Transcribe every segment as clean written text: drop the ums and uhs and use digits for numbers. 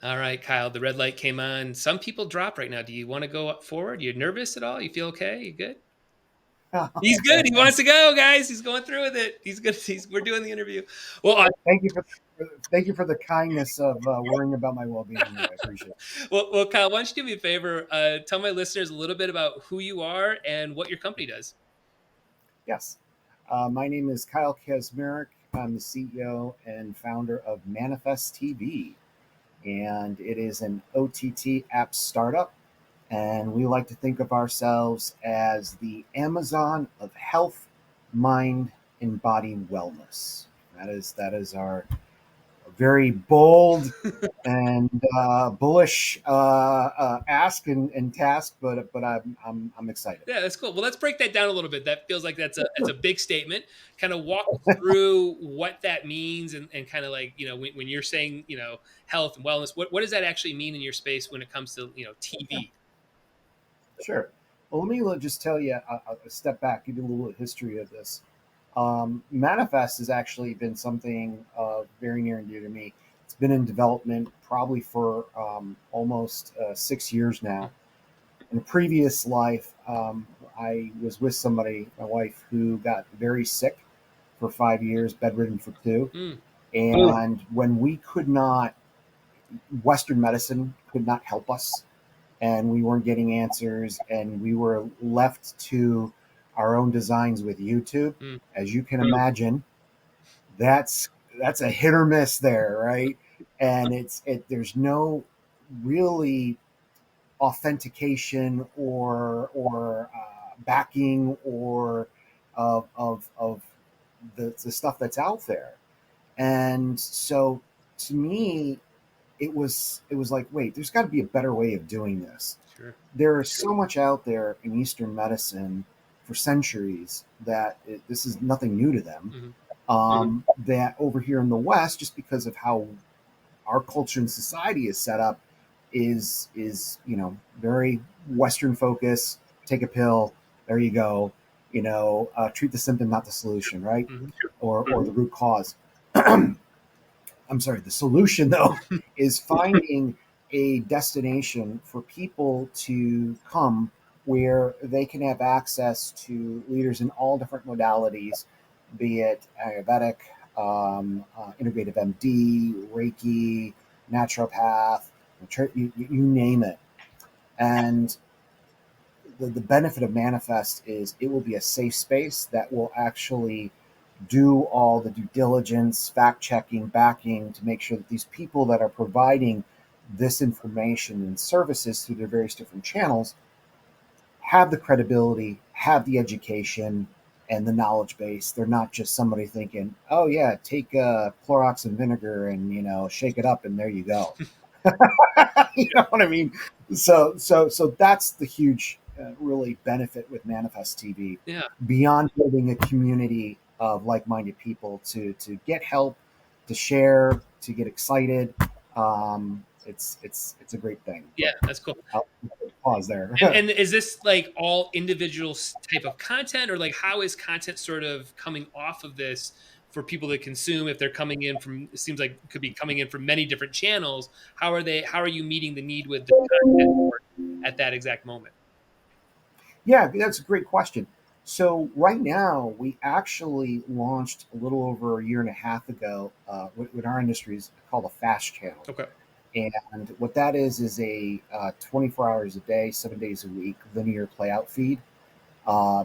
All right, Kyle, the red light came on. Some people drop right now. Do you want to go up forward? You nervous at all? You feel okay? You good? He's good. He wants to go, guys. He's going through with it. He's good. We're doing the interview. Well, Thank you for the kindness of worrying about my well-being here. I appreciate it. well, Kyle, why don't you do me a favor? Tell my listeners a little bit about who you are and what your company does. Yes. My name is Kyle Kaczmarek. I'm the CEO and founder of ManifestTV, and it is an OTT app startup. And we like to think of ourselves as the Amazon of health, mind, and body wellness. That is our very bold and bullish ask and task, but I'm excited. Yeah, that's cool. Well, let's break that down a little bit. That feels like that's Sure. a big statement. Kind of walk through what that means and kind of like, when you're saying, health and wellness, what does that actually mean in your space when it comes to, TV? Sure. Well, let me just tell you a step back, give you a little history of this. Manifest has actually been something very near and dear to me. It's been in development probably for almost 6 years now. In a previous life, I was with somebody, my wife, who got very sick for 5 years, bedridden for two. Mm, And when we could not, Western medicine could not help us, and we weren't getting answers, and we were left to our own designs with YouTube. mm, As you can imagine, that's that's a hit or miss there, right? And there's no really authentication or backing or of the stuff that's out there. And so to me, it was like, wait, there's got to be a better way of doing this. sure. There is so much out there in Eastern medicine for centuries that this is nothing new to them. Hmm. That over here in the West, just because of how our culture and society is set up, is very Western focus. Take a pill, there you go. Treat the symptom, not the solution, right? Hmm. Or the root cause. I'm sorry, the solution, though, is finding a destination for people to come where they can have access to leaders in all different modalities, be it Ayurvedic, integrative MD, Reiki, naturopath, you name it. And the benefit of Manifest is it will be a safe space that will actually do all the due diligence, fact checking, backing to make sure that these people that are providing this information and services through their various different channels have the credibility, have the education, and the knowledge base. They're not just somebody thinking, "Oh yeah, take Clorox and vinegar and shake it up and there you go." You know what I mean? So that's the huge, really benefit with Manifest TV. Yeah. Beyond building a community of like-minded people to get help, to share, to get excited, it's a great thing. Yeah, But that's cool. I'll pause there. And is this like all individual type of content, or like how is content sort of coming off of this for people to consume if they're coming in from, it seems like could be coming in from many different channels. How are you meeting the need with the content at that exact moment? Yeah, that's a great question. So right now, we actually launched a little over a year and a half ago what our industry is called a fast channel. Okay. And what that is a 24 hours a day, 7 days a week linear playout feed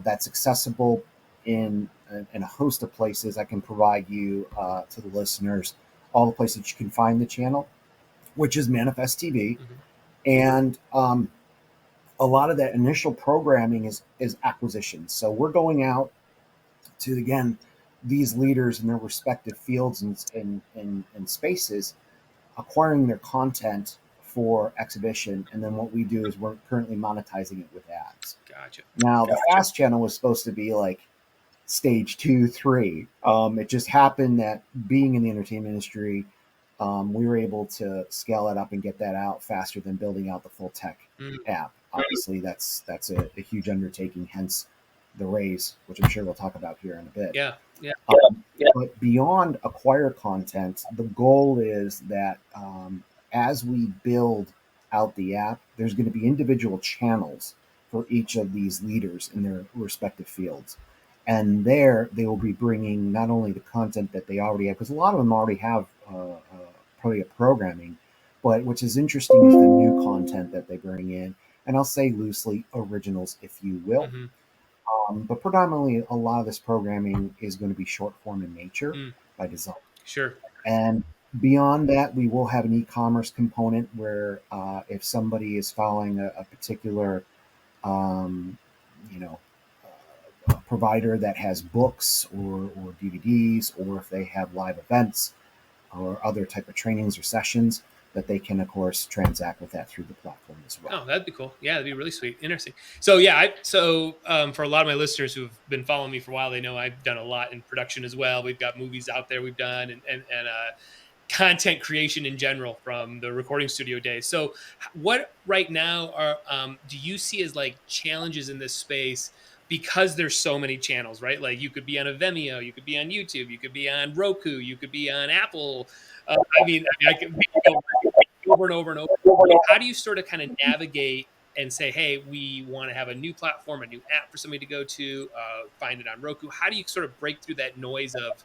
that's accessible in a host of places. I can provide you to the listeners all the places you can find the channel, which is Manifest TV. Hmm. And a lot of that initial programming is acquisition. So we're going out to, again, these leaders in their respective fields and spaces, acquiring their content for exhibition, and then what we do is we're currently monetizing it with ads. Gotcha. Now, the fast channel was supposed to be like stage 2, 3. It just happened that being in the entertainment industry, we were able to scale it up and get that out faster than building out the full tech Mm, app. Obviously, that's a huge undertaking. Hence the raise, which I'm sure we'll talk about here in a bit. yeah. Yeah. But beyond acquire content, the goal is that as we build out the app, there's going to be individual channels for each of these leaders in their respective fields. And there they will be bringing not only the content that they already have, because a lot of them already have probably a programming, but which is interesting is the new content that they bring in. And I'll say loosely originals, if you will. Mm-hmm. But predominantly, a lot of this programming is going to be short form in nature Mm. by design. Sure. And beyond that, we will have an e-commerce component where if somebody is following a particular, um, you know, provider that has books or DVDs, or if they have live events or other type of trainings or sessions, that they can, of course, transact with that through the platform as well. Oh, that'd be cool. Yeah, that'd be really sweet. Interesting. So yeah, for a lot of my listeners who've been following me for a while, they know I've done a lot in production as well. We've got movies out there we've done, and content creation in general from the recording studio days. So what right now are do you see as like challenges in this space, because there's so many channels, right? Like you could be on a Vimeo, you could be on YouTube, you could be on Roku, you could be on Apple. I could go over and over and over. How do you sort of kind of navigate and say, hey, we want to have a new platform, a new app for somebody to go to, find it on Roku? How do you sort of break through that noise of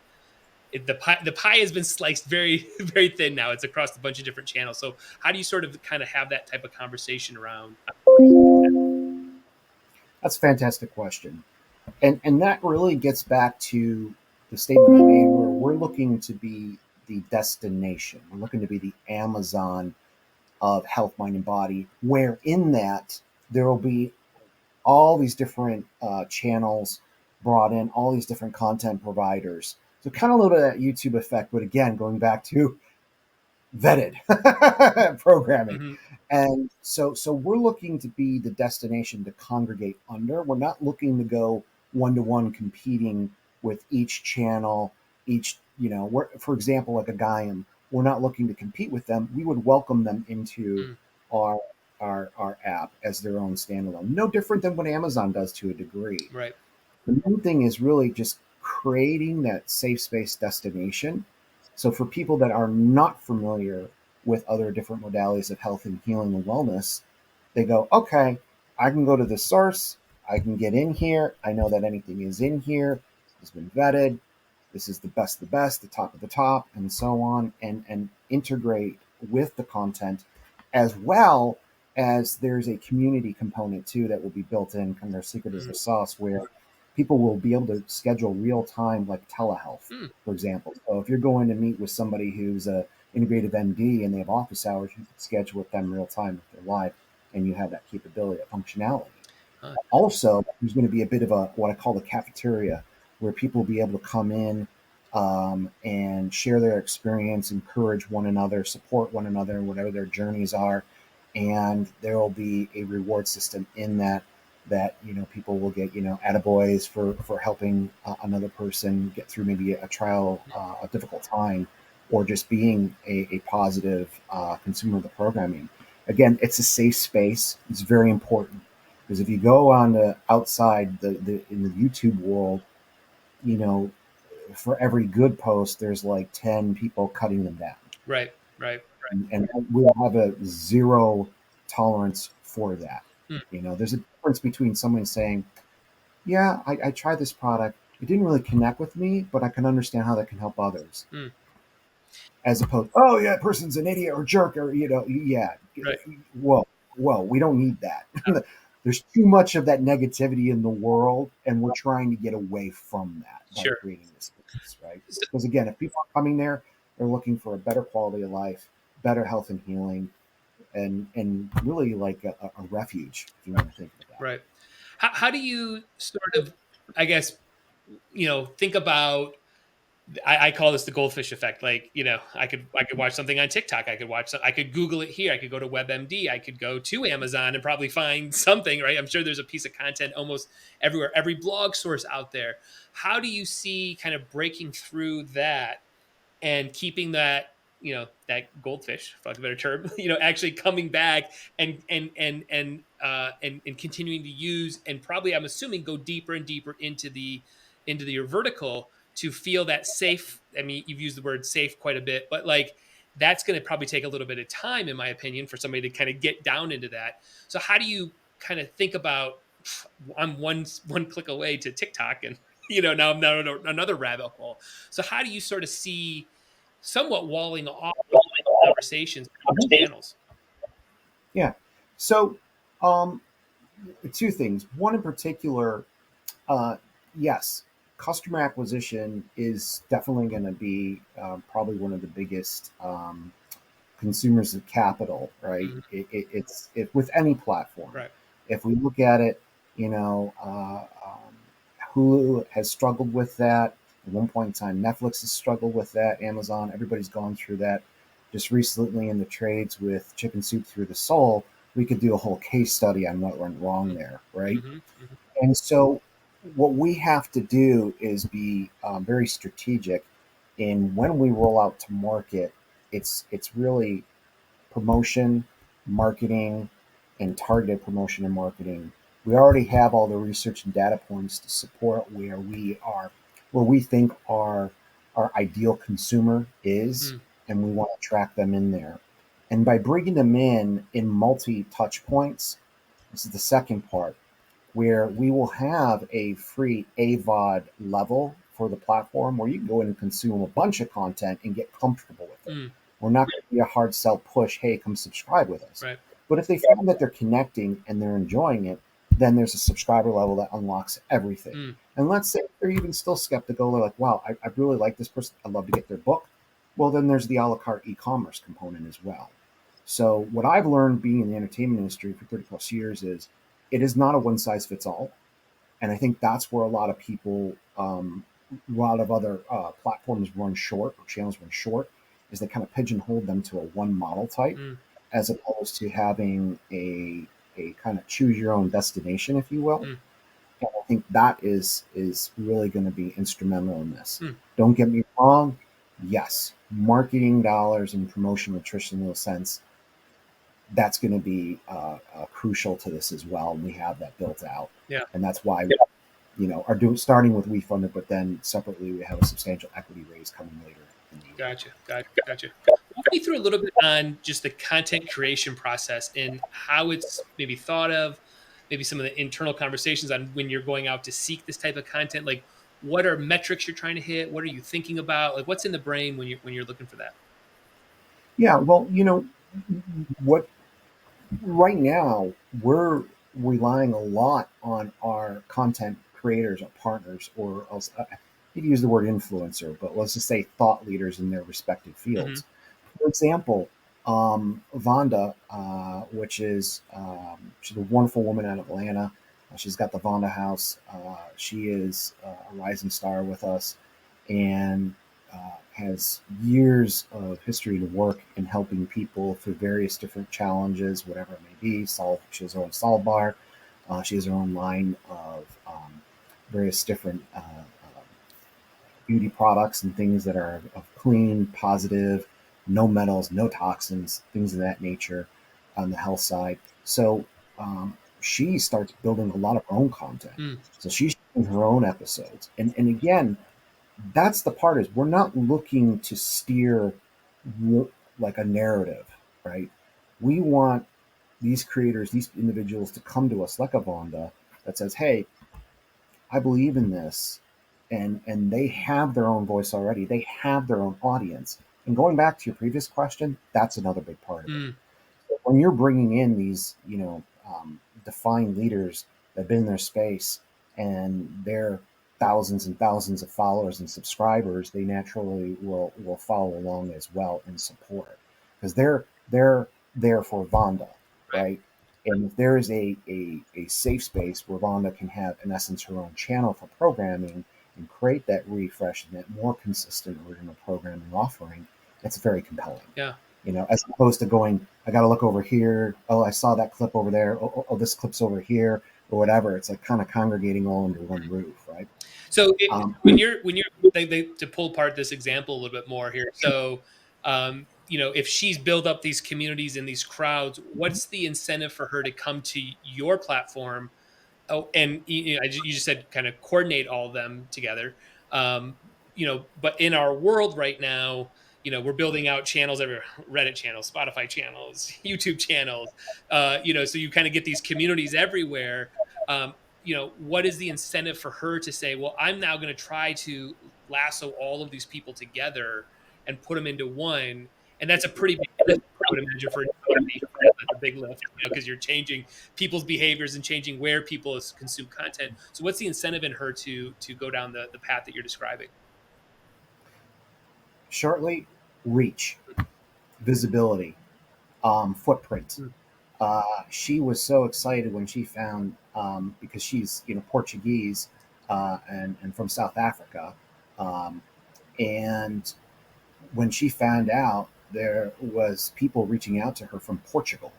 the pie has been sliced very very thin now. It's across a bunch of different channels. So how do you sort of kind of have that type of conversation around? That's a fantastic question. And that really gets back to the statement I made where we're looking to be the destination. We're looking to be the Amazon of health, mind, and body, where in that there will be all these different channels brought in, all these different content providers. So kind of a little bit of that YouTube effect, but again, going back to vetted programming. Mm-hmm. And so we're looking to be the destination to congregate under. We're not looking to go one-to-one competing with each channel, each, we're, for example, like a Gaiam, we're not looking to compete with them. We would welcome them into Mm. our our app as their own standalone. No different than what Amazon does to a degree. Right. The main thing is really just creating that safe space destination. So for people that are not familiar with other different modalities of health and healing and wellness, they go, okay, I can go to the source. I can get in here. I know that anything is in here has been vetted. This is the best, the top of the top, and so on, and integrate with the content, as well as there's a community component too that will be built in. Kind of their secret is Mm. the sauce, where people will be able to schedule real time, like telehealth, Mm. for example. So if you're going to meet with somebody who's a integrative MD and they have office hours, you can schedule with them real time if they're live, and you have that capability, that functionality. Huh. Also, there's going to be a bit of a what I call the cafeteria, where people will be able to come in and share their experience, encourage one another, support one another, whatever their journeys are, and there will be a reward system in that people will get attaboys for helping another person get through maybe a trial, a difficult time, or just being a positive consumer of the programming. Again, it's a safe space. It's very important because if you go on the outside in the YouTube world, you know, for every good post, there's like 10 people cutting them down, Right. Right. and we have a zero tolerance for that. Mm. There's a difference between someone saying, "Yeah, I tried this product. It didn't really connect with me, but I can understand how that can help others," Mm. as opposed, "Oh yeah, that person's an idiot or jerk," or yeah, Right. whoa, we don't need that. There's too much of that negativity in the world, and we're trying to get away from that by Sure. creating this business, right? So, Because again, if people are coming there, they're looking for a better quality of life, better health and healing, and really like a refuge, if you want to think of that. right. How do you sort of, I guess, think about, I call this the goldfish effect. Like, I could watch something on TikTok. I could Google it here. I could go to WebMD. I could go to Amazon and probably find something, right? I'm sure there's a piece of content almost everywhere, every blog source out there. How do you see kind of breaking through that and keeping that goldfish, for lack of a better term, actually coming back and continuing to use, and probably, I'm assuming, go deeper and deeper into your vertical to feel that safe. I mean, you've used the word safe quite a bit, but like that's going to probably take a little bit of time, in my opinion, for somebody to kind of get down into that. So how do you kind of think about, I'm one click away to TikTok, and now I'm down another rabbit hole. So how do you sort of see somewhat walling off conversations between channels? Yeah. So, um, two things. One in particular, uh, yes, customer acquisition is definitely going to be probably one of the biggest consumers of capital, right? Mhm. It's with any platform. Right. If we look at it, you know, Hulu has struggled with that. At one point in time, Netflix has struggled with that. Amazon, everybody's gone through that. Just recently in the trades with Chicken Soup Through the Soul, we could do a whole case study on what went wrong there, right? Mm-hmm. Hmm. And so, what we have to do is be very strategic in when we roll out to market. It's really promotion, marketing, and targeted promotion and marketing. We already have all the research and data points to support where we think our ideal consumer is, Mm. and we want to track them in there. And by bringing them in multi touch points, this is the second part where we will have a free AVOD level for the platform where you can go in and consume a bunch of content and get comfortable with it. Mm. We're not going to be a hard sell push, hey, come subscribe with us. Right. But if they find that they're connecting and they're enjoying it, then there's a subscriber level that unlocks everything. Mm. And let's say they're even still skeptical. They're like, wow, I really like this person. I'd love to get their book. Well, then there's the a la carte e-commerce component as well. So what I've learned being in the entertainment industry for 30 plus years is it is not a one size fits all. And I think that's where a lot of people, a lot of other platforms run short or channels run short, is they kind of pigeonhole them to a one model type, Mm. as opposed to having a kind of choose your own destination, if you will. Mm. And I think that is really going to be instrumental in this. Mm. Don't get me wrong. Yes, marketing dollars and promotion nutritional sense, that's going to be crucial to this as well. And we have that built out. Yeah. And that's why are doing starting with WeFunded, but then separately we have a substantial equity raise coming later in the year. Gotcha. Walk me through a little bit on just the content creation process and how it's maybe thought of, maybe some of the internal conversations on when you're going out to seek this type of content. Like, what are metrics you're trying to hit? What are you thinking about? Like, what's in the brain when you're looking for that? Yeah, well, what right now we're relying a lot on our content creators, our partners, or else you'd use the word influencer, but let's just say thought leaders in their respective Hmm. fields. For example, Vonda, which is she's a wonderful woman out of Atlanta. She's got the Vonda House. She is a rising star with us, and has years of history to work in helping people through various different challenges, whatever it may be. She has her own solve bar. She has her own line of various different beauty products and things that are of clean, positive, no metals, no toxins, things of that nature on the health side. So she starts building a lot of her own content. Mm. So she's doing her own episodes. And again, that's the part is we're not looking to steer like a narrative, right? We want these creators, these individuals to come to us like a Vonda that says, hey, I believe in this, and they have their own voice already. They have their own audience. And going back to your previous question, that's another big part of it. Mm. When you're bringing in these, defined leaders that've been in their space and they're thousands and thousands of followers and subscribers, they naturally will follow along as well and support because they're there for Vonda, Right. right? And if there is a safe space where Vonda can have, in essence, her own channel for programming and create that refresh and that more consistent original programming offering, it's very compelling. Yeah. As opposed to going, I got to look over here. Oh, I saw that clip over there. Oh, this clip's over here, or whatever. It's like kind of congregating all under one roof, right? So Um, when you're to pull apart this example a little bit more here. So if she's built up these communities and these crowds, what's the incentive for her to come to your platform? Oh, and you just said kind of coordinate all of them together. But in our world right now, we're building out channels everywhere, Reddit channels, Spotify channels, YouTube channels, so you kind of get these communities everywhere. What is the incentive for her to say, well, I'm now going to try to lasso all of these people together and put them into one? And that's a pretty big lift, I would imagine, for a new company. That's a big lift, because you're changing people's behaviors and changing where people consume content. So what's the incentive in her to go down the path that you're describing? Shortly, reach, visibility, footprint. Mm. She was so excited when she found, because she's Portuguese, and from South Africa, um, and when she found out there was people reaching out to her from Portugal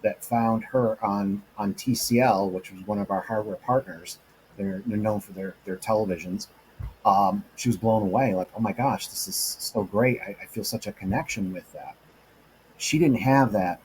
that found her on TCL, which was one of our hardware partners. They're known for their televisions. She was blown away, like, oh my gosh, this is so great. I feel such a connection with that. She didn't have that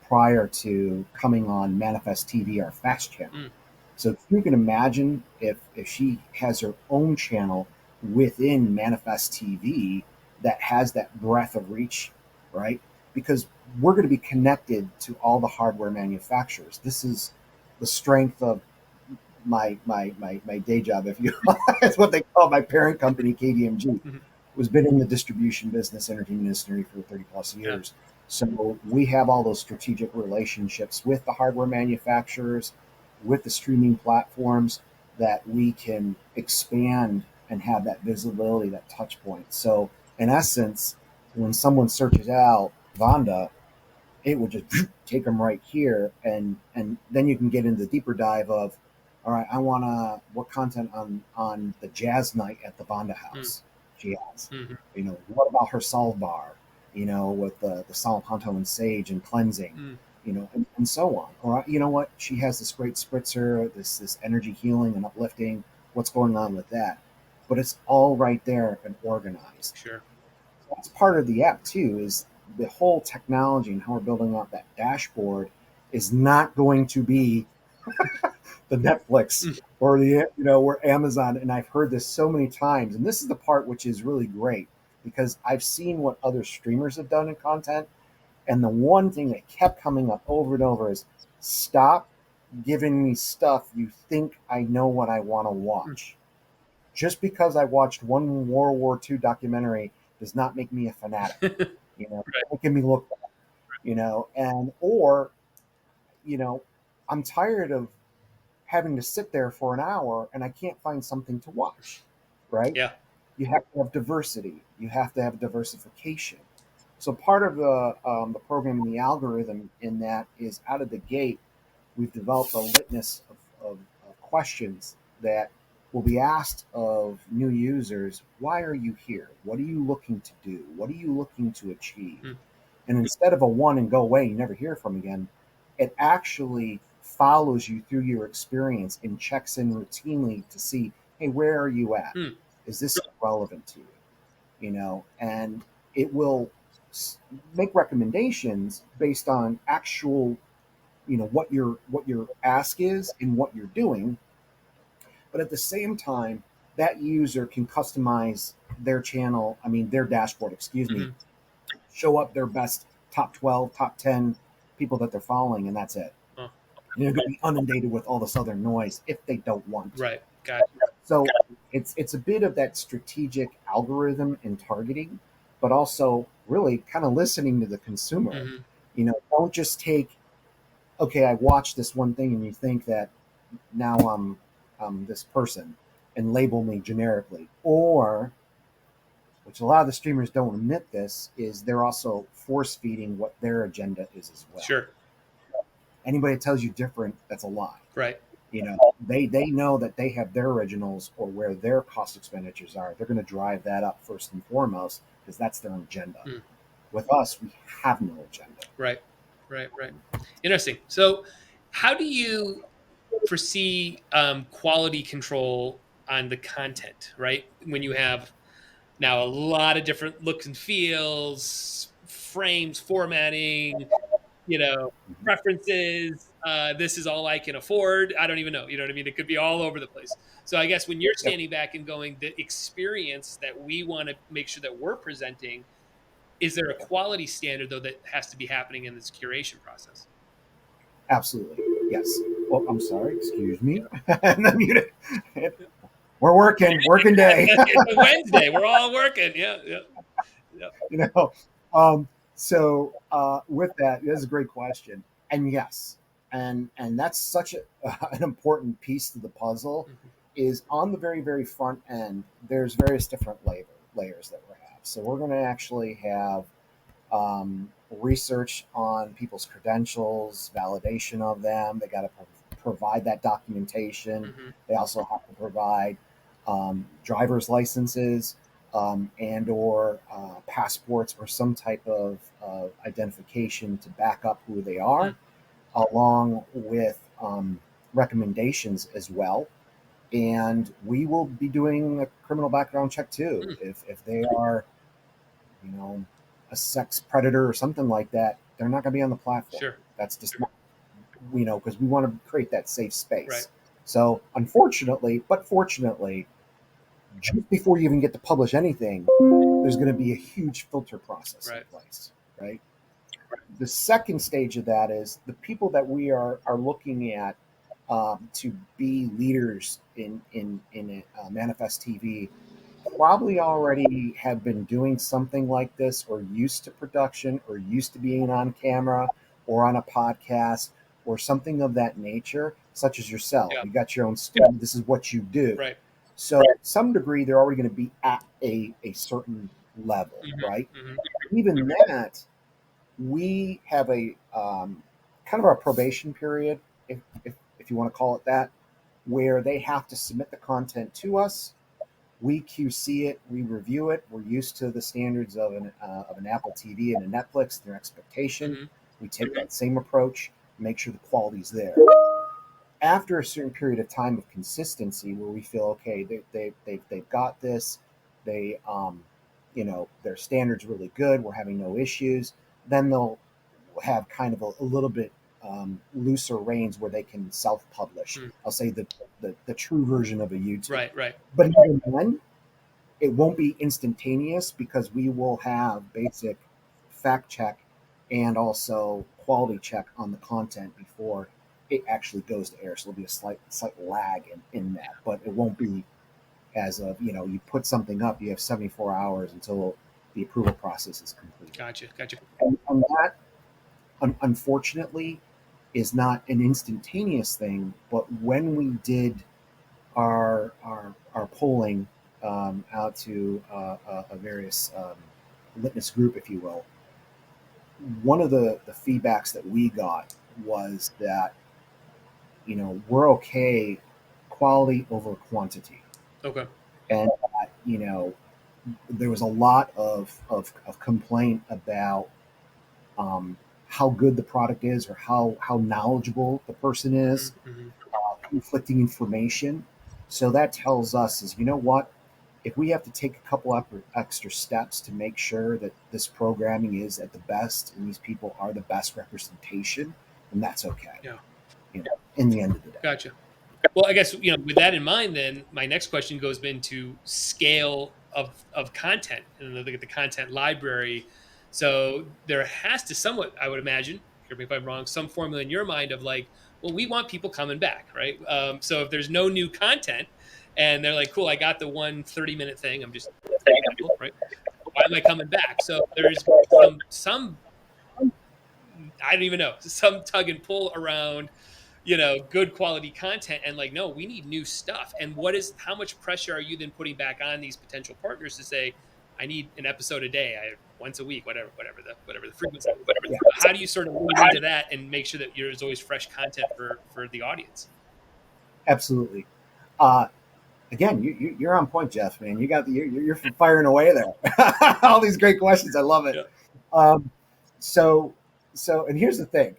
prior to coming on Manifest TV, our fast channel. Mm. So if you can imagine if she has her own channel within Manifest TV that has that breadth of reach, right? Because we're going to be connected to all the hardware manufacturers. This is the strength of my day job, if you that's what they call my parent company, KDMG, Mm-hmm. who's been in the distribution business, entertainment industry for 30 plus Yeah. years. So we have all those strategic relationships with the hardware manufacturers, with the streaming platforms, that we can expand and have that visibility, that touch point. So in essence, when someone searches out Vonda, it will just take them right here, and then you can get into the deeper dive of, all right, I want to what content on the jazz night at the Vonda Mm. house she has. Mm-hmm. What about her solve bar, with the Sal Ponto and sage and cleansing, Mm. and so on. Or you know what, she has this great spritzer, this energy healing and uplifting. What's going on with that? But it's all right there and organized. Sure. That's part of the app too, is the whole technology and how we're building out that dashboard is not going to be the Netflix Mm. or or Amazon. And I've heard this so many times, and this is the part which is really great, because I've seen what other streamers have done in content, and the one thing that kept coming up over and over is, stop giving me stuff you think I know what I want to Mm. watch. Just because I watched one World War II documentary does not make me a fanatic. Right. Making me look bad, and or you know, I'm tired of having to sit there for an hour and I can't find something to watch. Right? Yeah. You have to have diversity. You have to have diversification. So part of the program and the algorithm in that is, out of the gate, we've developed a litmus of questions that will be asked of new users. Why are you here? What are you looking to do? What are you looking to achieve? Mm. And instead of a one and go away, you never hear from again, it actually follows you through your experience and checks in routinely to see, hey, where are you at? Mm. Is this relevant to you? And it will make recommendations based on actual, what your ask is and what you're doing. But at the same time, that user can customize their channel, their dashboard, excuse me, Mm-hmm. show up their best top 12, top 10 people that they're following, and that's it. Oh, You're going to be inundated with all this other noise if they don't want to. right. Got it. So it's a bit of that strategic algorithm and targeting, but also really kind of listening to the consumer. Mm-hmm. Don't just take, okay, I watched this one thing and you think that now I'm this person and label me generically. Or, which a lot of the streamers don't admit this, is they're also force feeding what their agenda is as well. Sure. Anybody that tells you different, that's a lie. Right. They know that they have their originals or where their cost expenditures are. They're going to drive that up first and foremost, because that's their agenda. Mm. With us, we have no agenda. Right. Interesting. So how do you foresee quality control on the content, right? When you have now a lot of different looks and feels, frames, formatting, preferences. This is all I can afford. I don't even know. You know what I mean? It could be all over the place. So I guess when you're Yep. standing back and going, the experience that we want to make sure that we're presenting Is there a quality standard though that has to be happening in this curation process? Absolutely. Yes. Well, I'm sorry. Excuse me. And then we're working day. It's a Wednesday. We're all working. Yeah. you know. With that, that's a great question. And yes, and that's such an important piece to the puzzle. Mm-hmm. Is on the very very front end. There's various different layers that we have. So we're going to actually have research on people's credentials, validation of them. They got to provide that documentation. Mm-hmm. They also have to provide driver's licenses and or passports or some type of identification to back up who they are, along with recommendations as well. And we will be doing a criminal background check too. If they are, you know, a sex predator or something like that, they're not going to be on the platform. Sure. That's just, because we want to create that safe space. Right. So unfortunately, but fortunately, just before you even get to publish anything, there's going to be a huge filter process in place, right? The second stage of that is the people that we are looking at to be leaders in ManifestTV probably already have been doing something like this, or used to production, or used to being on camera or on a podcast or something of that nature, such as yourself. You got your own studio. This is what you do. Right. So to some degree, they're already going to be at a certain level, right? Mm-hmm. Even that, we have a kind of our probation period, if you want to call it that, where they have to submit the content to us. We QC it, we review it. We're used to the standards of an Apple TV and a Netflix, their expectation. Mm-hmm. We take that same approach, make sure the quality's there. After a certain period of time of consistency, where we feel okay, they've got this, they their standards really good, we're having no issues, then they'll have kind of a little bit looser reins where they can self-publish. I'll say the true version of a YouTube. Right. But even then, it won't be instantaneous, because we will have basic fact check and also quality check on the content before it actually goes to air. So there'll be a slight lag in that, but it won't be as of, you put something up, you have 74 hours until the approval process is complete. Gotcha. And that, unfortunately, is not an instantaneous thing. But when we did our polling out to a various witness group, if you will, one of the feedbacks that we got was that, we're okay quality over quantity. Okay. And there was a lot of complaint about how good the product is, or how knowledgeable the person is, conflicting information. So that tells us is, what, if we have to take a couple extra steps to make sure that this programming is at the best and these people are the best representation, then that's okay. Yeah. In the end of the day. Gotcha. Well, I guess, with that in mind, then my next question goes into scale of content, and look at the content library. So there has to somewhat, I would imagine, correct me if I'm wrong, some formula in your mind of like, well, we want people coming back, right? So if there's no new content and they're like, cool, I got the 30-minute thing, I'm just, right? Why am I coming back? So there's some I don't even know, some tug and pull around, good quality content, and like, no, we need new stuff. And how much pressure are you then putting back on these potential partners to say, I need an episode a day, once a week, whatever the frequency. How do you sort of lean into that and make sure that there's always fresh content for the audience? Absolutely. Again, you're on point, Jeff, man. You're firing away there. All these great questions. I love it. Yeah. So, and here's the thing.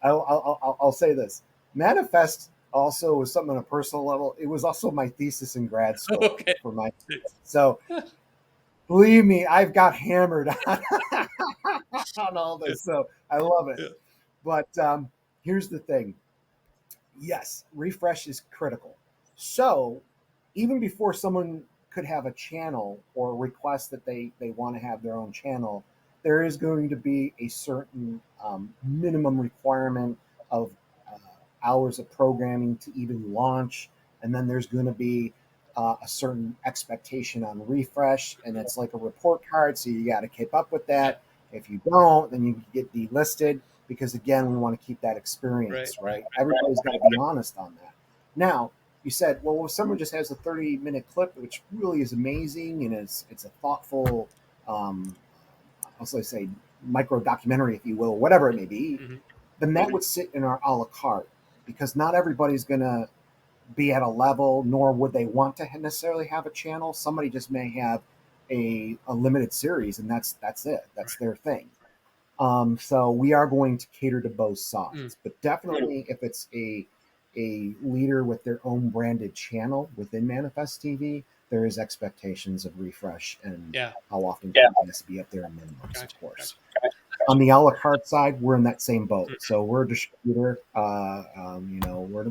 I'll say this. Manifest also was something on a personal level. It was also my thesis in grad school. Okay. For my, so believe me, I've got hammered on all this. So I love it. Yeah. But here's the thing. Yes, refresh is critical. So even before someone could have a channel or request that they want to have their own channel, there is going to be a certain minimum requirement of hours of programming to even launch, and then there's going to be a certain expectation on refresh, and it's like a report card, so you got to keep up with Yeah. that. If you don't, then you get delisted, because again, we want to keep that Right. experience, right? Everybody's got to be honest on that. Now, you said, well, if someone just has a 30-minute clip, which really is amazing, and it's a thoughtful, um, I'll say micro documentary, if you will, whatever it may be, Mhm. then that would sit in our a la carte, because not everybody's going to be at a level, nor would they want to necessarily have a channel. Somebody just may have a limited series, and that's it. That's their thing. So we are going to cater to both Mm. sides, but definitely if it's a leader with their own branded channel within Manifest TV, there is expectations of refresh and Yeah. how often content has to be up there in minimums, Gotcha. of course. Gotcha. On the a la carte side, we're in that same boat. Mhm. So we're a distributor.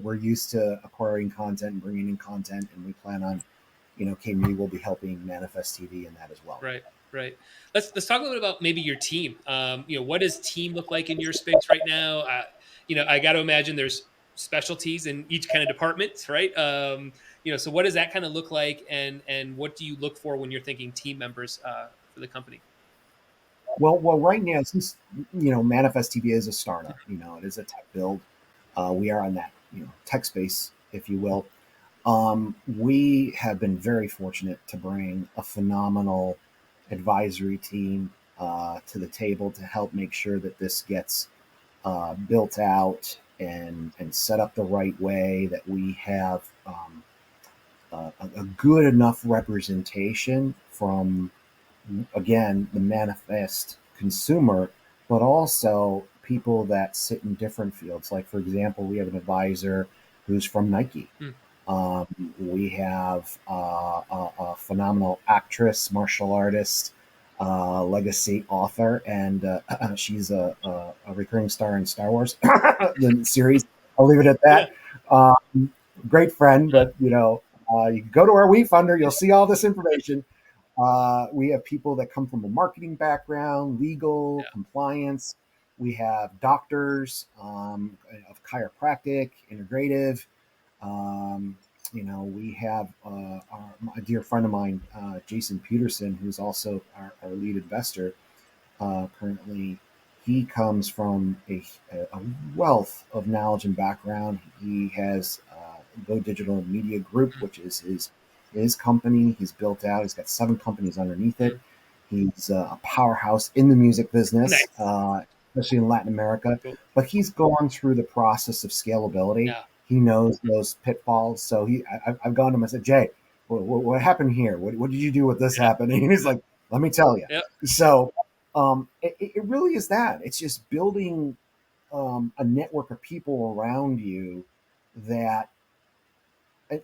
We're used to acquiring content and bringing in content, and we plan on, KMG will be helping Manifest TV in that as well. Right. Right. Let's talk a little bit about maybe your team. What does team look like in your space right now? I got to imagine there's specialties in each kind of department, right? So what does that kind of look like, and what do you look for when you're thinking team members for the company? Well, right now, since Manifest TV is a startup, it is a tech build. We are on that tech space, if you will. We have been very fortunate to bring a phenomenal advisory team to the table to help make sure that this gets built out and set up the right way. That we have a good enough representation from, again, the manifest consumer, but also people that sit in different fields. Like, for example, we have an advisor who's from Nike. Mm. We have a phenomenal actress, martial artist, legacy author, and she's a recurring star in Star Wars, the series. I'll leave it at Yeah. that. Great friend, but you can go to our WeFunder, you'll see all this information. We have people that come from a marketing background, legal, Yeah. compliance. We have doctors of chiropractic, integrative. We have a dear friend of mine, Jason Peterson, who's also our lead investor currently. He comes from a wealth of knowledge and background. He has Go Digital Media Group, which is his company. He's built out. He's got 7 companies underneath it. Mm. He's a powerhouse in the music business, Nice. especially in Latin America. Cool. But he's gone through the process of scalability. Yeah. He knows those pitfalls. So I've gone to him and said, Jay, what happened here? What did you do with this happening? And he's like, let me tell you. Yep. So it really is that. It's just building a network of people around you that,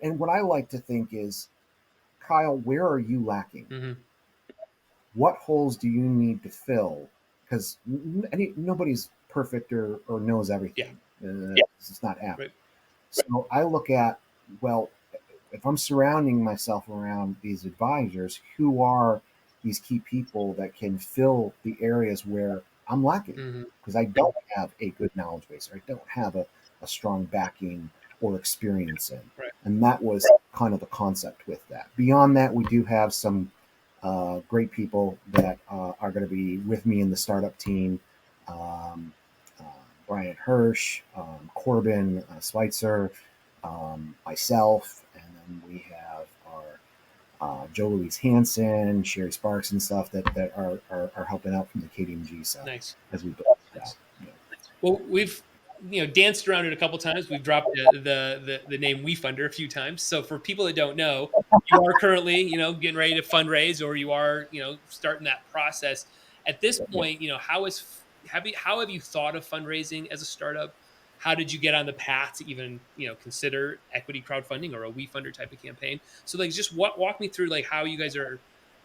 and what I like to think is, Kyle, where are you lacking? Mm-hmm. What holes do you need to fill? Because nobody's perfect or knows everything. This is not happening. Right. So I look at, well, if I'm surrounding myself around these advisors, who are these key people that can fill the areas where I'm lacking? Mm-hmm. Because I don't have a good knowledge base, or I don't have a strong backing or experience in. Right. And that was kind of the concept with that. Beyond that, we do have some great people that are going to be with me in the startup team. Um, uh, Brian Hirsch, Corbin Schweitzer, myself, and then we have our Joe Louise Hansen, Sherry Sparks, and stuff that are helping out from the KDMG side. Nice. As we build it out. Well, we've danced around it a couple times. We've dropped the name WeFunder a few times. So for people that don't know, you are currently getting ready to fundraise, or you are starting that process. At this point, how have you thought of fundraising as a startup? How did you get on the path to even consider equity crowdfunding or a WeFunder type of campaign? So like just walk me through like how you guys are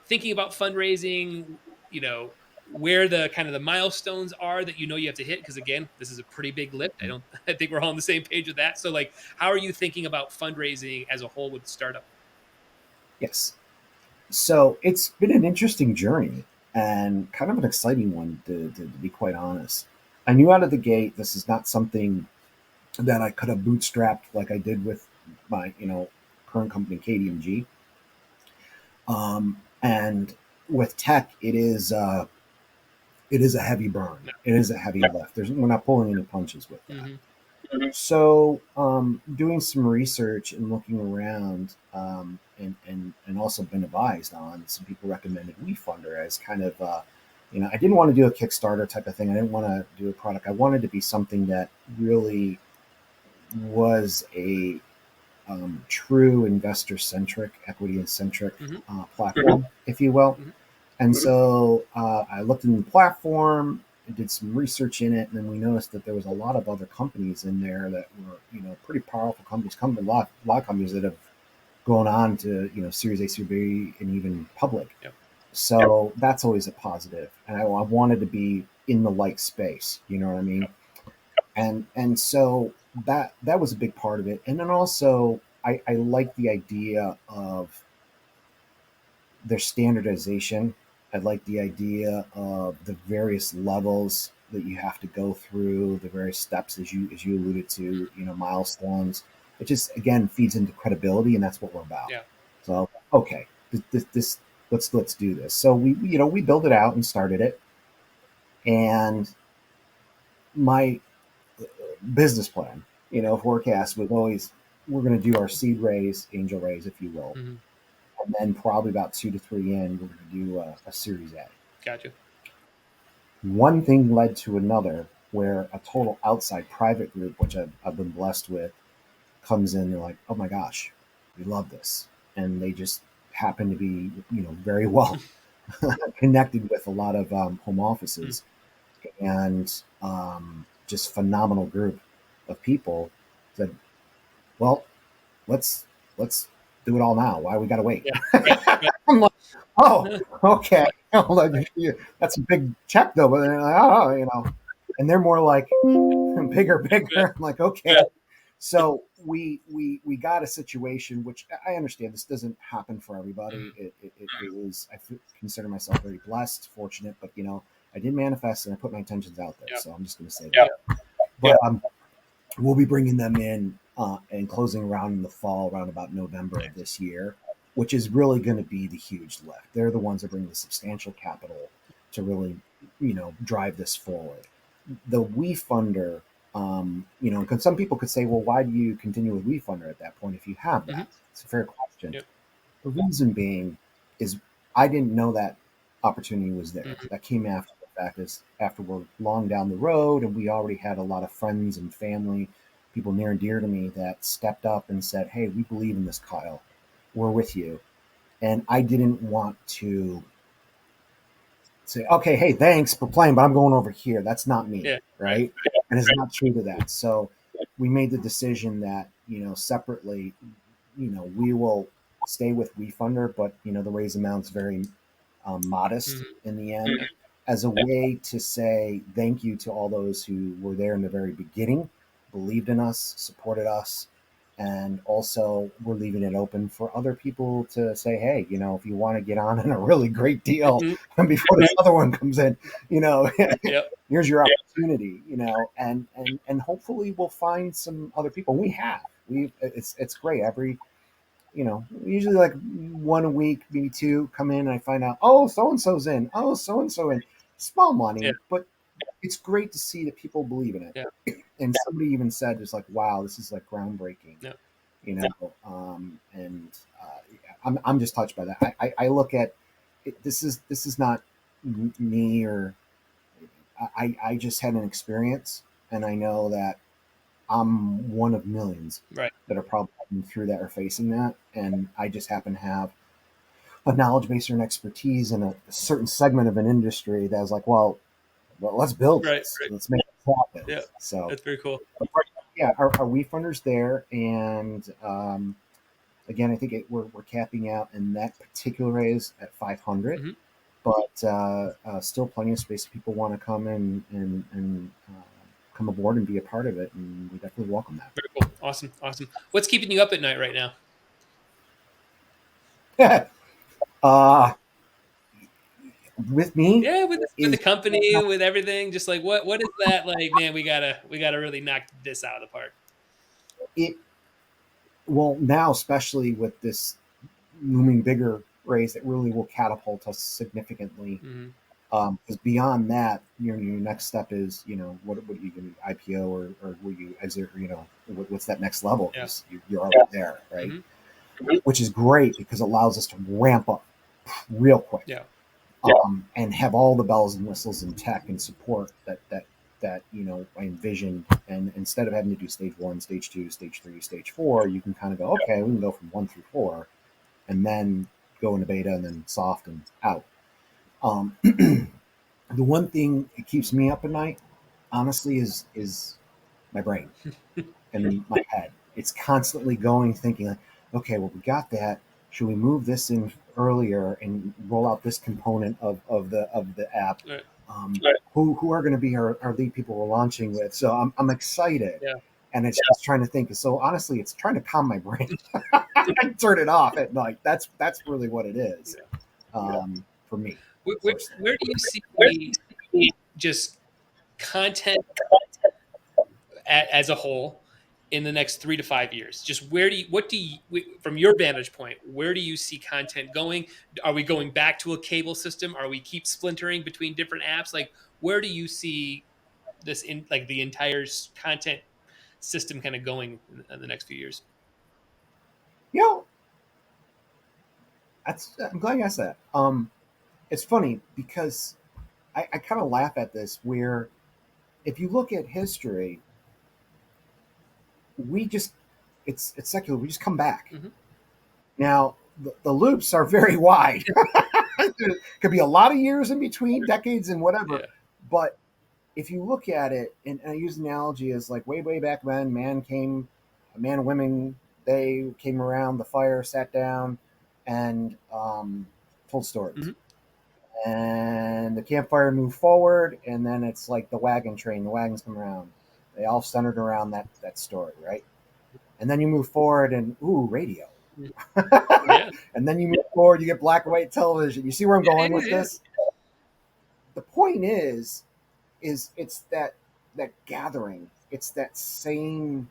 thinking about fundraising. Where the kind of the milestones are that you have to hit, because again, this is a pretty big lift. I think we're all on the same page with that. So like, how are you thinking about fundraising as a whole with the startup? Yes. So it's been an interesting journey. and kind of an exciting one to be quite honest. I knew out of the gate this is not something that I could have bootstrapped like I did with my current company KDMG. And with tech, it is a heavy burn. It is a heavy lift. We're not pulling any punches with that. Mm-hmm. So, doing some research and looking around, and also been advised on, some people recommended WeFunder as kind of, I didn't want to do a Kickstarter type of thing. I didn't want to do a product. I wanted to be something that really was a true investor-centric, equity-centric platform, if you will. Mm-hmm. And so I looked in the platform, did some research in it, and then we noticed that there was a lot of other companies in there that were, pretty powerful companies. A lot of companies that have gone on to, Series A, Series B, and even public. Yep. So that's always a positive. And I wanted to be in the light space. You know what I mean? Yep. And so that was a big part of it. And then also I like the idea of their standardization. I like the idea of the various levels that you have to go through, the various steps as you alluded to, milestones. It just again feeds into credibility, and that's what we're about. Yeah. So okay, this let's do this. So we built it out and started it, and my business plan, forecast was always we're going to do our seed raise, angel raise, if you will. Mm-hmm. And then probably about 2 to 3 in, we're going to do a Series A. Gotcha. One thing led to another, where a total outside private group, which I've been blessed with, comes in. They're like, "Oh my gosh, we love this," and they just happen to be, very well connected with a lot of home offices, and just phenomenal group of people. Said, "Well, let's do it all now. Why we got to wait?" Yeah. I'm like, "Oh, okay. That's a big check, though." But they're like, and they're more like bigger. I'm like, okay. Yeah. So we got a situation, which I understand this doesn't happen for everybody. It is. I consider myself very blessed, fortunate, but I did manifest and I put my intentions out there. Yeah. So I'm just going to say that. But we'll be bringing them in and closing around in the fall, around about November of this year, which is really going to be the huge lift. They're the ones that bring the substantial capital to really, drive this forward. The WeFunder, because some people could say, well, why do you continue with WeFunder at that point if you have that? Mm-hmm. It's a fair question. Yep. The reason being is I didn't know that opportunity was there. Mm-hmm. That came after the fact, is after we're long down the road, and we already had a lot of friends and family, people near and dear to me, that stepped up and said, "Hey, we believe in this, Kyle. We're with you." And I didn't want to say, "Okay, hey, thanks for playing, but I'm going over here." That's not me, right? And it's not true to that. So we made the decision that, separately, we will stay with WeFunder, but, the raise amount's very modest in the end, as a way to say thank you to all those who were there in the very beginning, believed in us, supported us. And also, we're leaving it open for other people to say, "Hey, if you want to get on in a really great deal before this other one comes in, yep. Here's your opportunity." And hopefully we'll find some other people. It's great. Usually like 1 a week, maybe 2, come in and I find out, oh, so and so's in, oh, so and so in. Small money, but it's great to see that people believe in it. Yeah. And somebody even said, just like, "Wow, this is like groundbreaking." Yeah. I'm just touched by that. I look at it, this is not me, or I just had an experience, and I know that I'm one of millions that are probably through that or facing that, and I just happen to have a knowledge base or an expertise in a certain segment of an industry that was like, well, let's build this. Let's make it happen. Yeah, so that's very cool. Yeah, our WeFunders there, and again, I think we're capping out in that particular raise at 500, but still plenty of space if people want to come in and come aboard and be a part of it, and we definitely welcome that. Very cool. Awesome. What's keeping you up at night right now? with me, Yeah, with the is company, with everything, just like what is that like? Man, we gotta really knock this out of the park. it. Well, now especially with this looming bigger raise that really will catapult us significantly. Hmm. Because beyond that, your next step is, what are you going to IPO, or will you exit? Or, what's that next level? Yeah. Because you're already there, right? Hmm. Which is great because it allows us to ramp up real quick, Yeah. and have all the bells and whistles and tech and support that I envisioned. And instead of having to do stage 1, stage 2, stage 3, stage 4, you can kind of go, okay, we can go from 1 through 4, and then go into beta and then soft and out. The one thing that keeps me up at night, honestly, is my brain and my head. It's constantly going, thinking like, okay, well, we got that. Should we move this in earlier and roll out this component of the app? Right. Who are going to be our lead people we're launching with? So I'm excited, Yeah. and it's just trying to think. So honestly, it's trying to calm my brain. I turn it off at night. That's really what it is, for me personally. Where do you see just content as a whole in the next 3 to 5 years? Just from your vantage point, where do you see content going? Are we going back to a cable system? Are we keep splintering between different apps? Like, where do you see this in like the entire content system kind of going in the next few years? You know, I'm glad you asked that. It's funny because I kind of laugh at this. Where if you look at history, we just it's secular. We just come back. Hmm. Now the loops are very wide. Could be a lot of years in between, decades and whatever. Yeah. But if you look at it, and I use the analogy as like way back when, a man and women, they came around the fire, sat down, and told stories. Hmm. And the campfire moved forward, and then it's like the wagon train. The wagons come around. They all centered around that story, right? And then you move forward, and radio. Yeah. And then you move forward, you get black and white television. You see where I'm going with Yeah. this? The point is it's that gathering. It's that same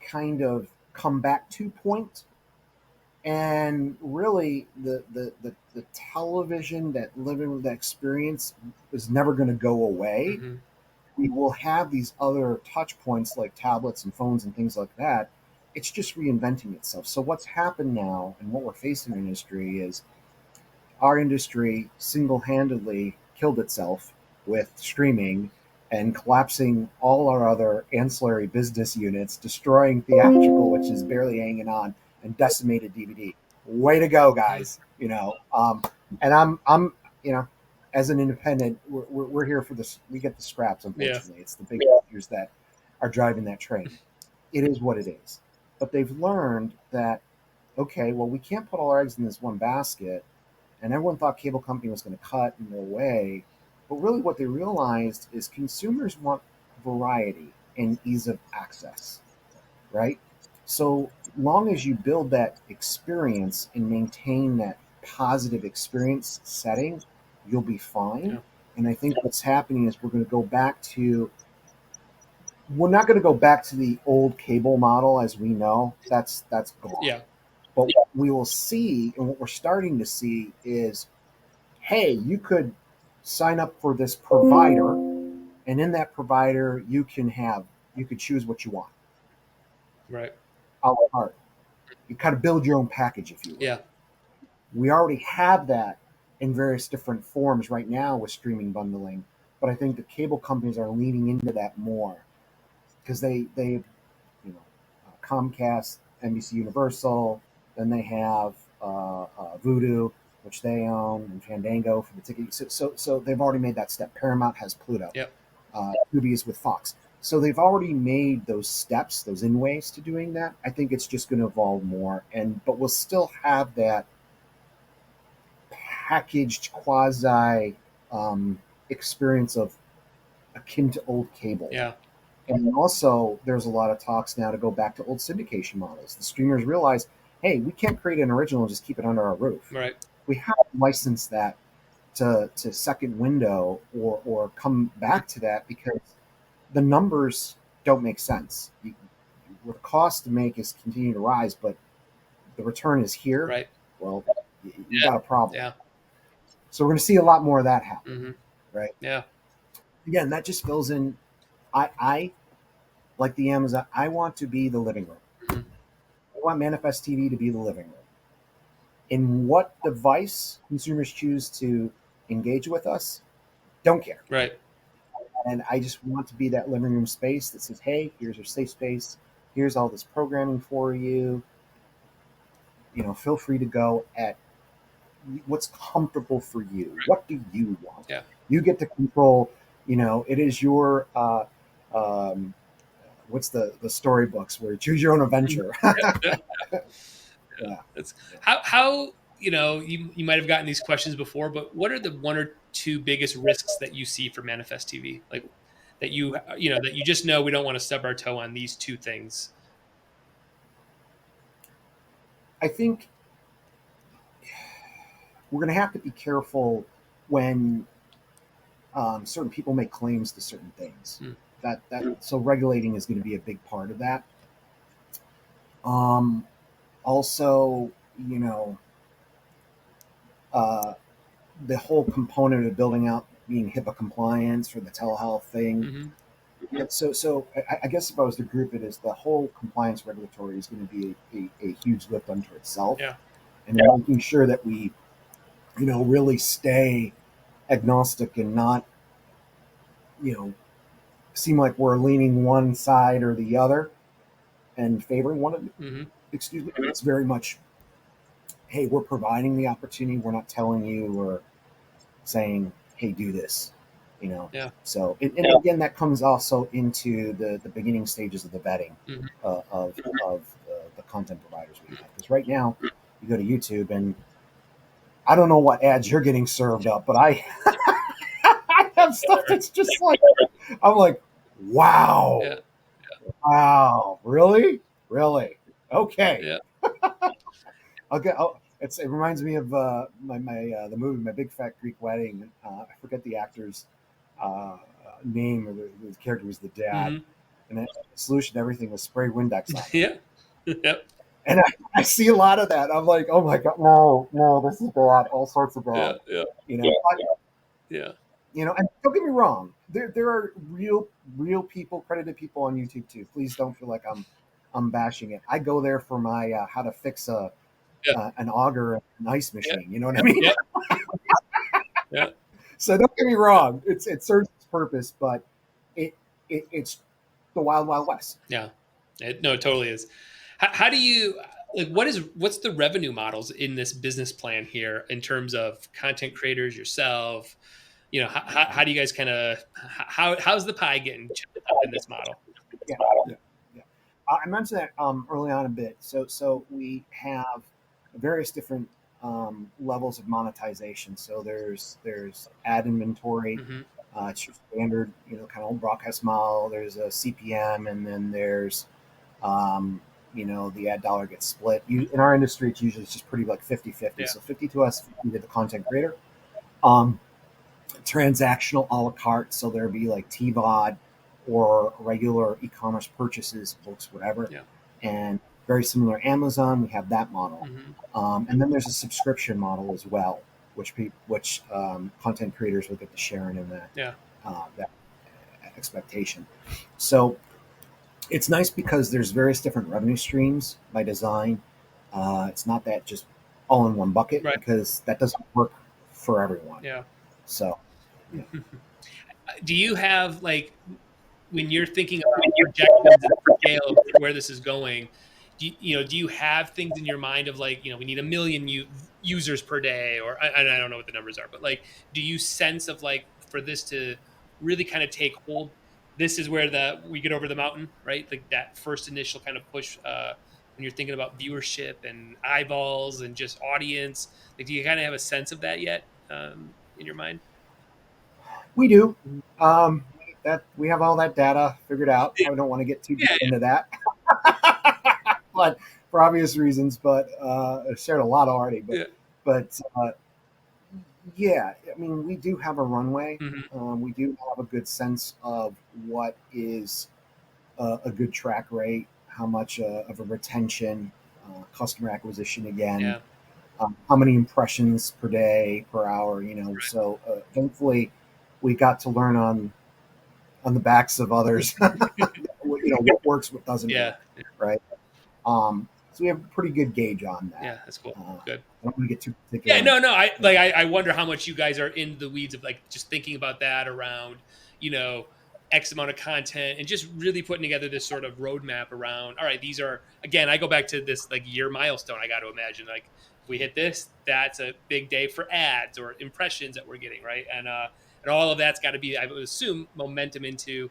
kind of come back to point. And really, the television, that living with that experience, is never going to go away. Hmm. We will have these other touch points like tablets and phones and things like that. It's just reinventing itself. So what's happened now, and what we're facing in the industry, is our industry single-handedly killed itself with streaming and collapsing all our other ancillary business units, destroying theatrical, which is barely hanging on, and decimated DVD. Way to go, guys! And I'm as an independent, we're here for this. We get the scraps. Yeah. Unfortunately, it's the big figures that are driving that train. It is what it is. But they've learned that, okay, well, we can't put all our eggs in this one basket. And everyone thought cable company was going to cut and go away. But really, what they realized is consumers want variety and ease of access, right? So long as you build that experience and maintain that positive experience setting, you'll be fine. Yeah. And I think what's happening is we're not going to go back to the old cable model as we know. That's gone. Yeah. But we will see, and what we're starting to see is, hey, you could sign up for this provider, and in that provider, you could choose what you want, Right. a la carte. You kind of build your own package, if you will. Yeah. We already have that in various different forms right now with streaming bundling, but I think the cable companies are leaning into that more because Comcast, NBC Universal, then they have Vudu, which they own, and Fandango for the ticket. So they've already made that step. Paramount has Pluto. Yep. Tubi is with Fox. So they've already made those steps, those in-ways to doing that. I think it's just going to evolve more, but we'll still have that packaged quasi experience of akin to old cable. Yeah. And also, there's a lot of talks now to go back to old syndication models. The streamers realize, hey, we can't create an original and just keep it under our roof. Right. We have to license that to second window or come back to that because the numbers don't make sense. The cost to make is continuing to rise, but the return is here. Right. Well, you got a problem. Yeah. So we're going to see a lot more of that happen. Mm-hmm. Right. Yeah. Again, that just fills in. I like the Amazon. I want to be the living room. Mm-hmm. I want Manifest TV to be the living room. In what device consumers choose to engage with us, don't care. Right. And I just want to be that living room space that says, hey, here's your safe space. Here's all this programming for you. Feel free to go at what's comfortable for you. What do you want? Yeah. You get to control, it is your, what's the storybooks where you choose your own adventure. Yeah. That's how you might have gotten these questions before, but what are the one or two biggest risks that you see for Manifest TV? Like that that you just know we don't want to stub our toe on these two things. I think we're going to have to be careful when certain people make claims to certain things. So regulating is going to be a big part of that. Also, the whole component of building out being HIPAA compliance for the telehealth thing. Mm-hmm. Yeah, so I guess if I was to group it as the whole compliance regulatory is going to be a huge lift unto itself. Yeah. And making sure that we, really stay agnostic and not, seem like we're leaning one side or the other and favoring one of them. Mm-hmm. Excuse me. It's very much, hey, we're providing the opportunity. We're not telling you or saying, hey, do this. Yeah. So, and again, that comes also into the beginning stages of the vetting Mm-hmm. of the content providers we have. Because right now, you go to YouTube, and I don't know what ads you're getting served up, but I have stuff that's just like, I'm like, wow, Yeah. wow, really, okay. Yeah. Okay. It reminds me of the movie My Big Fat Greek Wedding. I forget the actor's name, or the character was the dad. Mm-hmm. And the solution to everything was spray Windex on it. Yeah. Yep. And I see a lot of that. I'm like, oh my God, no, this is bad. All sorts of bad. Yeah. Yeah. And don't get me wrong, there are real people, credited people on YouTube too. Please don't feel like I'm bashing it. I go there for my how to fix an auger and an ice machine. You know what I mean? Yeah. Yeah. So don't get me wrong. It serves its purpose, but it's the wild west. Yeah. It totally is. How do you what's the revenue models in this business plan here in terms of content creators, yourself? How do you guys kind of how's the pie getting chopped up in this model? Yeah. I mentioned that early on a bit. So we have various different levels of monetization. So there's ad inventory. Mm-hmm. It's your standard, kind of broadcast model. There's a CPM, and then there's, the ad dollar gets split. In our industry, it's usually just pretty like 50-50. Yeah. So 50 to us, 50 to the content creator. Transactional a la carte. So there'd be like TVOD or regular e-commerce purchases, books, whatever. Yeah. And very similar Amazon, we have that model. Mm-hmm. And then there's a subscription model as well, which content creators will get to share in that that expectation. So it's nice because there's various different revenue streams by design. It's not that just all in one bucket, right, because that doesn't work for everyone. Yeah. So, yeah. Do you have, like, when you're thinking about projections and scale of where this is going, do you have things in your mind of like, we need 1 million users per day, or I don't know what the numbers are, but like, do you sense of like, for this to really kind of take hold, this is where we get over the mountain, right? Like that first initial kind of push, when you're thinking about viewership and eyeballs and just audience, like, do you kind of have a sense of that yet in your mind? We do. That we have all that data figured out. I don't want to get too deep into that, but for obvious reasons. But I've shared a lot already. But Yeah, I mean, we do have a runway. Hmm. We do have a good sense of what is a good track rate, how much of a retention, customer acquisition again, Yeah. how many impressions per day, per hour, you know. So thankfully, we got to learn on the backs of others, you know, what works, what doesn't Yeah. work, right? So we have a pretty good gauge on that. Yeah. That's cool. Good. I don't want to get too particular Yeah, on. no, no. I wonder how much you guys are in the weeds of like just thinking about that around, you know, X amount of content and just really putting together this sort of roadmap around, all right, these are again, I go back to this like year milestone. I got to imagine like if we hit this, that's a big day for ads or impressions that we're getting, right? And all of that's got to be, I would assume, momentum into,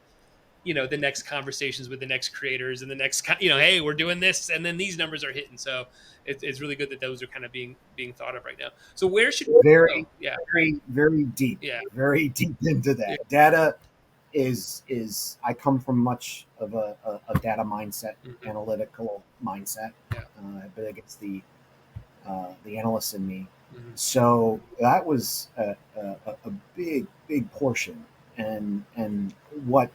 you know, the next conversations with the next creators and the next, you know, hey, we're doing this and then these numbers are hitting. So it's really good that those are kind of being thought of right now. So where should we Very, go? Yeah. very deep, Yeah. very deep into Yeah. that. Data is I come from much of a data mindset, Mhm. analytical mindset, Yeah. but against the analyst in me. Mhm. So that was a big portion, and what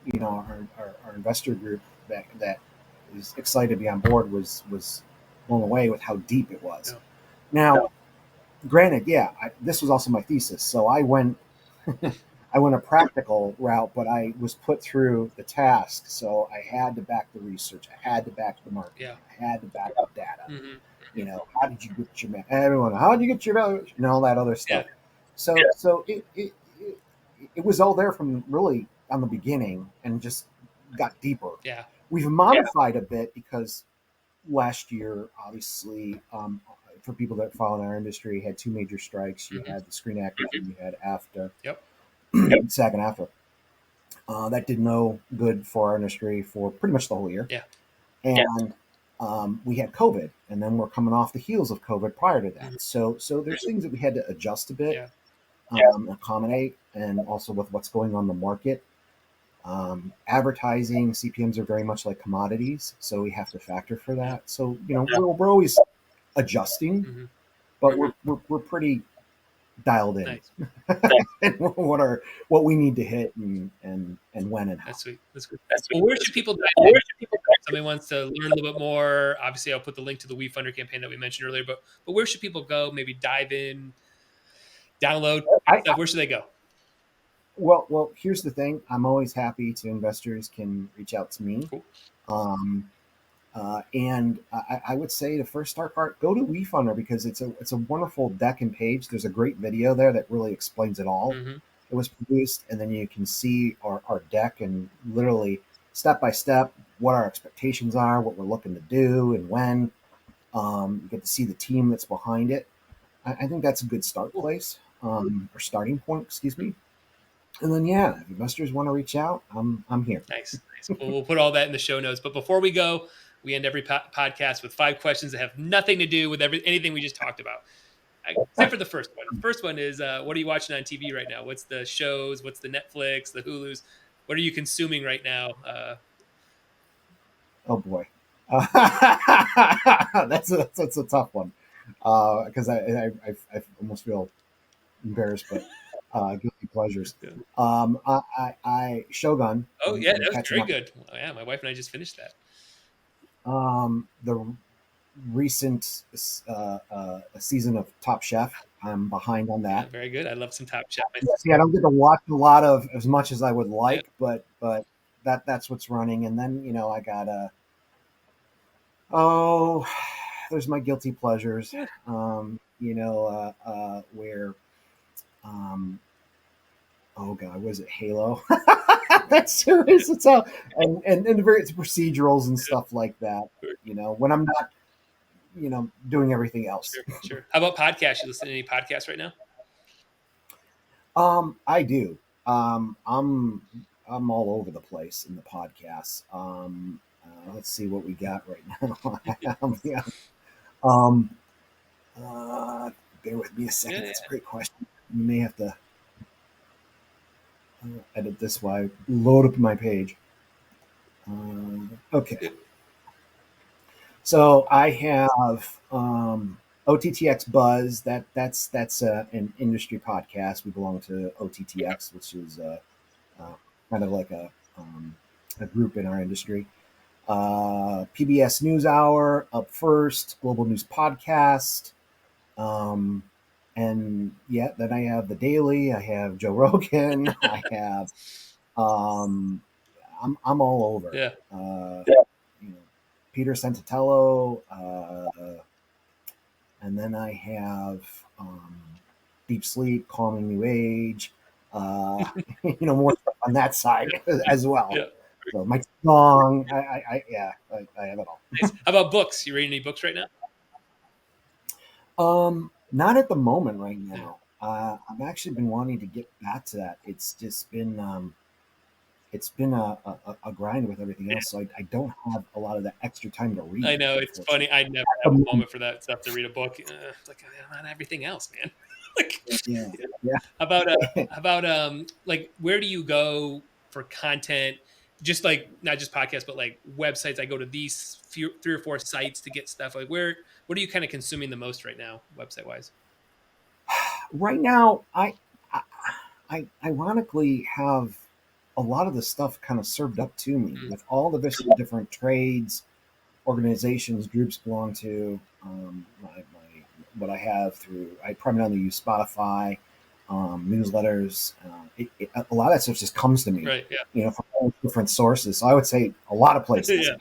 you know our investor group that is excited to be on board was blown away with how deep it was. Yeah. Now, granted, yeah, this was also my thesis, so I went I went a practical route, but I was put through the task, so I had to back the research, I had to back the marketing, Yeah. I had to back up data. Hmm. You know, how did you get your everyone? How did you get your valuation and all that other Yeah. stuff? So it was all there from really on the beginning, and just got deeper. Yeah. We've modified a bit because last year, obviously, for people that follow our industry, had two major strikes. You Hmm. had the Screen Actors, and you had AFTA, Yep. SAG and AFTA. That did no good for our industry for pretty much the whole year. Yeah. And we had COVID, and then we're coming off the heels of COVID prior to Hmm. that. So there's things that we had to adjust a bit, Yeah. accommodate, and also with what's going on in the market. Advertising CPMS are very much like commodities, so we have to factor for Yeah. that. So you know we're always adjusting, Hmm. but we're pretty dialed in. Nice. What we need to hit and when and how. That's sweet. That's good. Well, where should people dive in? Somebody wants to learn a little bit more. Obviously, I'll put the link to the WeFunder campaign that we mentioned earlier. But where should people go? Maybe dive in, download I stuff. Where should they go? well, here's the thing. I'm always happy to investors can reach out to me. Cool. Um, and I would say the first start part, go to WeFunder because it's a wonderful deck and page. There's a great video there that really explains it all. Hmm. It was produced, and then you can see our deck and literally step by step what our expectations are, what we're looking to do, and when. You get to see the team that's behind it. I think that's a good start Cool. place, or starting point, excuse me. And then yeah, if investors want to reach out, I'm here. Nice. Nice. Well, we'll put all that in the show notes. But before we go, we end every podcast with 5 questions that have nothing to do with anything we just talked about, except for the first one. The first one is, what are you watching on TV right now? What's the shows? What's the Netflix, the Hulus? What are you consuming right now? Oh boy, that's a tough one because I almost feel embarrassed, but guilty pleasures. Yeah. I Shogun. Oh, yeah, I'm that was catching very up. good. Oh, yeah, my wife and I just finished that. The recent season of Top Chef. I'm behind on Yeah, that. very good. I love some Top Chef. See, I don't get to watch a lot of as much as I would Yeah. like, but that's what's running. And then you know I got oh, there's my guilty pleasures. Yeah. Where oh god, was it Halo? That's serious. It's all and it's procedurals and stuff like that. You know, when I'm not doing everything else. Sure, sure. How about podcasts? You listen to any podcasts right now? I do. I'm all over the place in the podcasts. Let's see what we got right now. Yeah. Um, uh, Bear with me a second. Yeah, yeah. That's a great question. You may have to edit this while I load up my page. Okay. Good. So I have OTTX Buzz. That's an industry podcast. We belong to OTTX, which is kind of like a group in our industry. PBS NewsHour, Up First, Global News Podcast. And yeah, then I have the Daily. I have Joe Rogan. I have I'm all over. Yeah. You know, Peter Santatello, and then I have Deep Sleep, Calming New Age. More on that side as well. Yeah. So Mike Long, I have it all. Nice. How about books? You reading any books right now? Not at the moment right now. I've actually been wanting to get back to that. It's just been a grind with everything else, so I don't have a lot of that extra time to read. I know, it's funny. I never have a moment for that stuff to read a book. It's like I'm on everything else, man. Like, Yeah. How about like where do you go for content? Just like not just podcasts, but like websites. I go to these three or four sites to get stuff. Like what are you kind of consuming the most right now, website wise? Right now, I ironically have a lot of the stuff kind of served up to me with all the different trades, organizations, groups belong to. What I have through, I primarily use Spotify, newsletters. A lot of that stuff just comes to me, Right? Yeah. from all different sources. So I would say a lot of places. Yeah.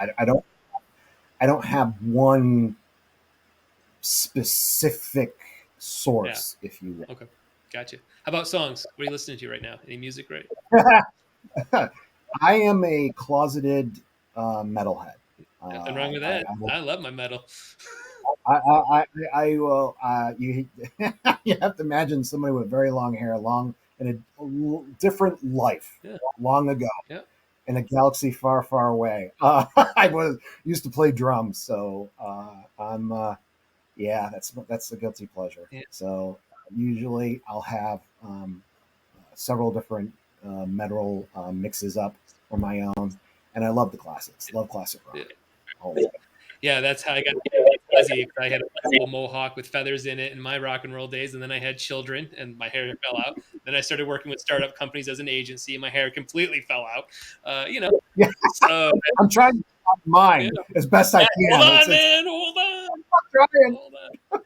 I don't have one specific source, if you will. Okay, gotcha. How about songs? What are you listening to right now? Any music, right? I am a closeted metalhead. Nothing wrong with that. I love my metal. I will. You you have to imagine somebody with very long hair, in a different life, long ago, in a galaxy far, far away. I used to play drums, so I'm. That's a guilty pleasure. Yeah. So usually I'll have several different metal mixes up on my own, and I love the classics. Love classic rock. Yeah, that's how I got fuzzy. I had a full mohawk with feathers in it in my rock and roll days, and then I had children, and my hair fell out. Then I started working with startup companies as an agency, and my hair completely fell out. Yeah. So I'm trying to stop mine as best I can. Hold on, man. Hold on. I'm trying. Hold on.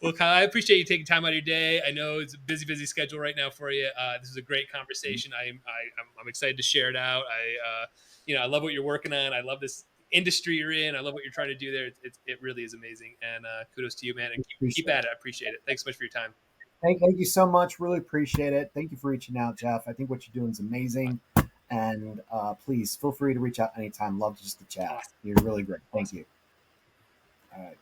Well, Kyle, I appreciate you taking time out of your day. I know it's a busy schedule right now for you. This is a great conversation. I'm excited to share it out. I love what you're working on. I love this industry you're in. I love what you're trying to do there. It really is amazing. And kudos to you, man. And keep at it. I appreciate it. Thanks so much for your time. Thank you so much. Really appreciate it. Thank you for reaching out, Jeff. I think what you're doing is amazing. And please feel free to reach out anytime. Love just to chat. Awesome. You're really great. Thank you. All right.